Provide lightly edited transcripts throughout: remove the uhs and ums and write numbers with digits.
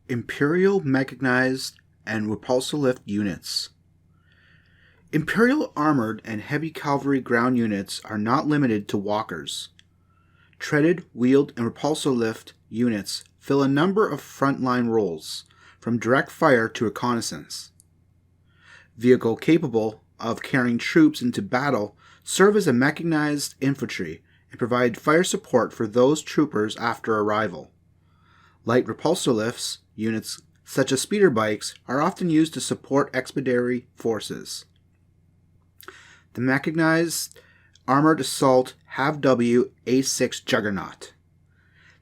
Imperial Mechanized and Repulsorlift units. Imperial armored and heavy cavalry ground units are not limited to walkers. Treaded, wheeled, and Repulsorlift units fill a number of frontline roles, from direct fire to reconnaissance. Vehicle capable of carrying troops into battle serve as a mechanized infantry and provide fire support for those troopers after arrival. Light Repulsorlifts units, such as speeder bikes, are often used to support expeditionary forces. The Mechanized Armored Assault HAV-W A6 Juggernaut.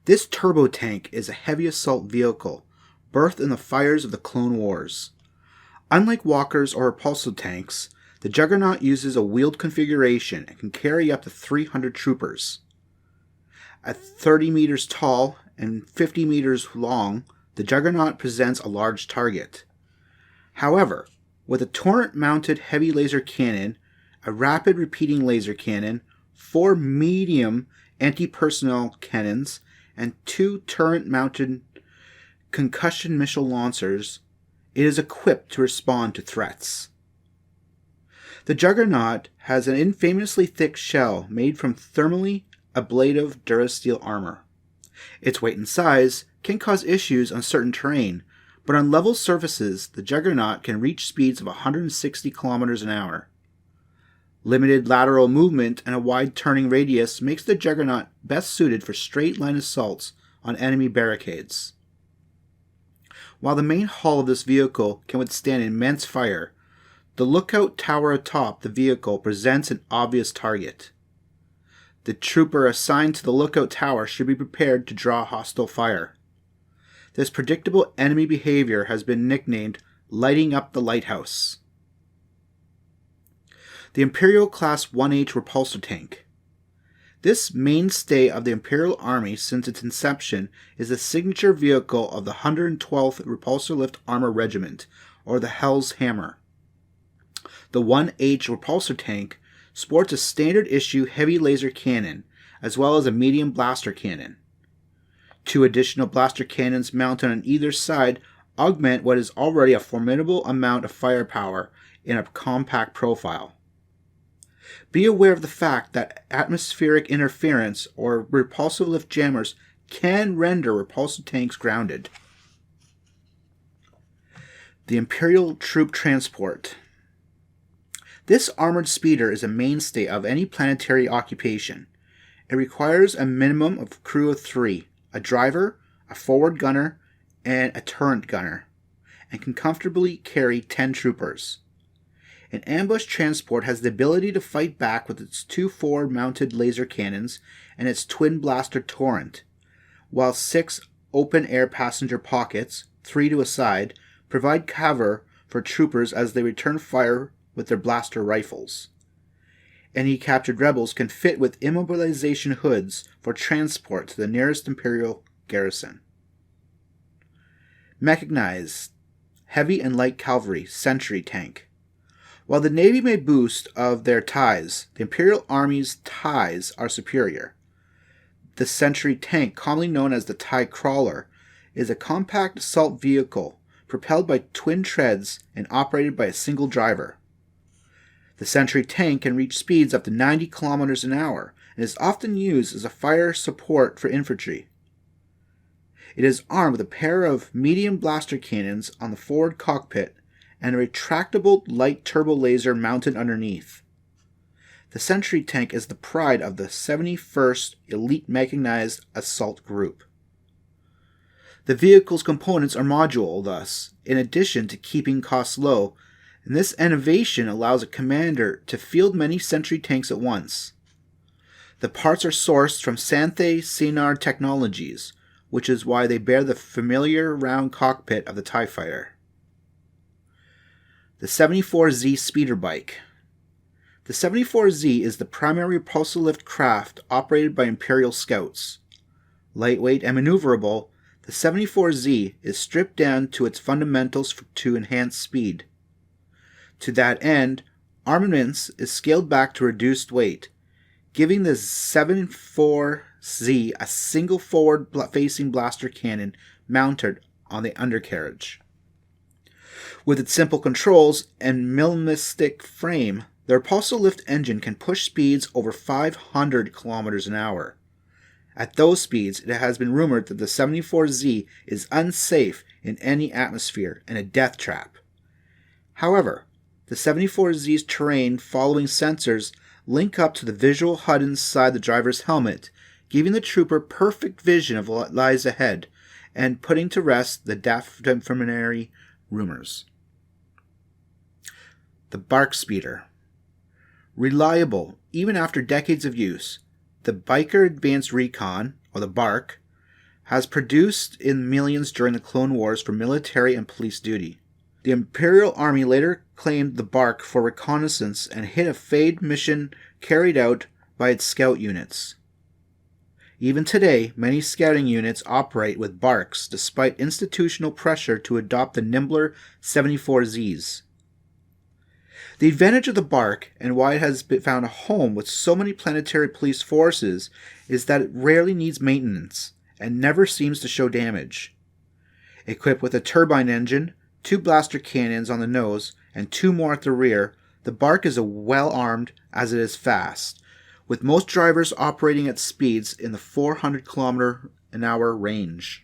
This turbo tank is a heavy assault vehicle, birthed in the fires of the Clone Wars. Unlike walkers or repulsor tanks, the Juggernaut uses a wheeled configuration and can carry up to 300 troopers. At 30 meters tall and 50 meters long, the Juggernaut presents a large target. However, with a turret-mounted heavy laser cannon, a rapid repeating laser cannon, 4 medium anti-personnel cannons, and 2 turret-mounted concussion missile launchers, it is equipped to respond to threats. The Juggernaut has an infamously thick shell made from thermally ablative Durasteel armor. Its weight and size can cause issues on certain terrain, but on level surfaces, the Juggernaut can reach speeds of 160 kilometers an hour. Limited lateral movement and a wide turning radius makes the Juggernaut best suited for straight-line assaults on enemy barricades. While the main hull of this vehicle can withstand immense fire, the lookout tower atop the vehicle presents an obvious target. The trooper assigned to the lookout tower should be prepared to draw hostile fire. This predictable enemy behavior has been nicknamed lighting up the lighthouse. The Imperial Class 1H Repulsor Tank. This mainstay of the Imperial Army since its inception is the signature vehicle of the 112th Repulsorlift Armor Regiment, or the Hell's Hammer. The 1H Repulsor Tank sports a standard issue heavy laser cannon, as well as a medium blaster cannon. 2 additional blaster cannons mounted on either side augment what is already a formidable amount of firepower in a compact profile. Be aware of the fact that atmospheric interference or Repulsorlift jammers can render repulsor tanks grounded. The Imperial Troop Transport. This armored speeder is a mainstay of any planetary occupation. It requires a minimum of crew of 3, a driver, a forward gunner, and a turret gunner, and can comfortably carry 10 troopers. An ambush transport has the ability to fight back with its 2 forward-mounted laser cannons and its twin blaster torrent, while 6 open-air passenger pockets, 3 to a side, provide cover for troopers as they return fire with their blaster rifles. Any captured rebels can fit with immobilization hoods for transport to the nearest Imperial garrison. Mechanized, heavy and light cavalry sentry tank. While the Navy may boast of their TIEs, the Imperial Army's TIEs are superior. The sentry tank, commonly known as the TIE Crawler, is a compact assault vehicle propelled by twin treads and operated by a single driver. The sentry tank can reach speeds up to 90 kilometers an hour and is often used as a fire support for infantry. It is armed with a pair of medium blaster cannons on the forward cockpit and a retractable light turbo laser mounted underneath. The sentry tank is the pride of the 71st Elite Mechanized Assault Group. The vehicle's components are modular, thus, in addition to keeping costs low, and this innovation allows a commander to field many sentry tanks at once. The parts are sourced from Santhe Sinar Technologies, which is why they bear the familiar round cockpit of the TIE Fighter. The 74Z Speeder Bike. The 74Z is the primary Repulsorlift craft operated by Imperial Scouts. Lightweight and maneuverable, the 74Z is stripped down to its fundamentals to enhance speed. To that end, armaments is scaled back to reduced weight, giving the 74Z a single forward-facing blaster cannon mounted on the undercarriage. With its simple controls and minimalistic frame, the Repulsorlift engine can push speeds over 500 kilometers an hour. At those speeds, it has been rumored that the 74Z is unsafe in any atmosphere and a death trap. However, the 74Z's terrain following sensors link up to the visual HUD inside the driver's helmet, giving the trooper perfect vision of what lies ahead and putting to rest the defamatory rumors. The BARC Speeder. Reliable, even after decades of use, the Biker Advanced Recon, or the BARC, has produced in millions during the Clone Wars for military and police duty. The Imperial Army later claimed the BARC for reconnaissance and hit a FAID mission carried out by its scout units. Even today, many scouting units operate with BARCs despite institutional pressure to adopt the nimbler 74Zs. The advantage of the BARC, and why it has found a home with so many planetary police forces, is that it rarely needs maintenance and never seems to show damage. Equipped with a turbine engine, 2 blaster cannons on the nose, and 2 more at the rear, the BARC is well armed as it is fast, with most drivers operating at speeds in the 400 km/h range.